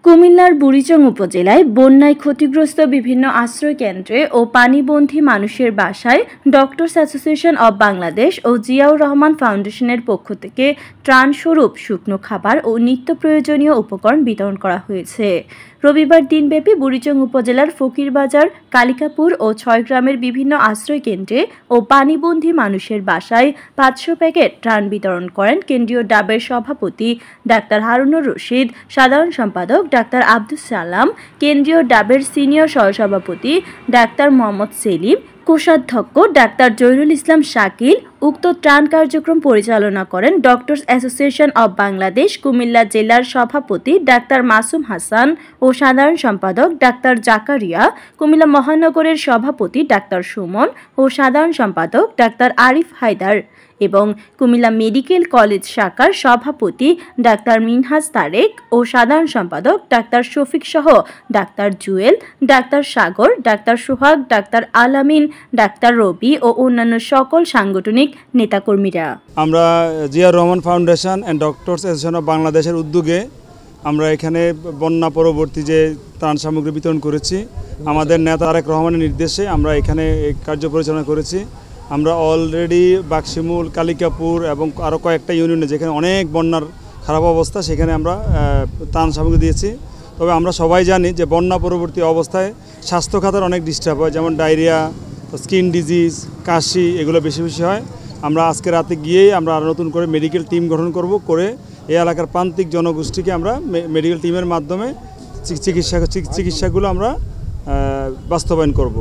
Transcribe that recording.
কুমিল্লার বুড়িচং উপজেলায় বন্যায় ক্ষতিগ্রস্ত বিভিন্ন আশ্রয় কেন্দ্রে ও পানিবন্দী মানুষের বাসায় ডক্টরস অ্যাসোসিয়েশন অব বাংলাদেশ ও জিয়াউর রহমান ফাউন্ডেশনের পক্ষ থেকে ত্রাণস্বরূপ শুকনো খাবার ও নিত্য প্রয়োজনীয় উপকরণ বিতরণ করা হয়েছে। রবিবার দিনব্যাপী বুড়িচং উপজেলার ফকিরবাজার, কালিকাপুর ও ৬ গ্রামের বিভিন্ন আশ্রয় কেন্দ্রে ও পানিবন্দী মানুষের বাসায় ৫০০ প্যাকেট ত্রাণ বিতরণ করেন কেন্দ্রীয় ডাবের সভাপতি ডাক্তার হারুনুর রশিদ, সাধারণ সম্পাদক ডাক্তার আব্দুস সালাম, কেন্দ্রীয় ডাবের সিনিয়র সহসভাপতি ডাক্তার মোহাম্মদ সেলিম, কোষাধ্যক্ষ ডাক্তার জহিরুল ইসলাম শাকিল। উক্ত ত্রাণ কার্যক্রম পরিচালনা করেন doctors association of Bangladesh Comilla জেলার সভাপতি ডাক্তার মাসুম হাসান ও সাধারণ সম্পাদক ডাক্তার জাকারিয়া, কুমিল্লা মহানগরের সভাপতি ডাক্তার সুমন ও সাধারণ সম্পাদক ডাক্তার আরিফ হায়দার এবং কুমিল্লা মেডিকেল কলেজ শাখার সভাপতি ডাক্তার মিনহাজ তারেক ও সাধারণ সম্পাদক ডাক্তার শফিক সহ ডাক্তার জুয়েল, ডাক্তার সাগর, ডাক্তার সোহাগ, ডাক্তার আলামিন, ডাক্তার রবি ও অন্যান্য সকল সাংগঠনিক নেতাকর্মীরা। আমরা Ziaur Rahman foundation and doctors association of বাংলাদেশের উদ্যোগে আমরা এখানে বন্যা পরবর্তী যে ত্রাণ সামগ্রী বিতরণ করেছি, আমাদের নেতা তারেক রহমানের নির্দেশে আমরা এখানে কার্য পরিচালনা করেছি। আমরা অলরেডি বাক্সিমুল, কালিকাপুর এবং আরও কয়েকটা ইউনিয়নে যেখানে অনেক বন্যার খারাপ অবস্থা, সেখানে আমরা ত্রাণ সামগ্রী দিয়েছি। তবে আমরা সবাই জানি যে বন্যা পরবর্তী অবস্থায় স্বাস্থ্য খাতের অনেক ডিস্টার্ব হয়, যেমন ডায়রিয়া, স্কিন ডিজিজ, কাশি, এগুলো বেশি বেশি হয়। আমরা আজকে রাতে গিয়েই আমরা আরও নতুন করে মেডিকেল টিম গঠন করে এই এলাকার প্রান্তিক জনগোষ্ঠীকে আমরা মেডিকেল টিমের মাধ্যমে চিকিৎসাগুলো আমরা বাস্তবায়ন করব।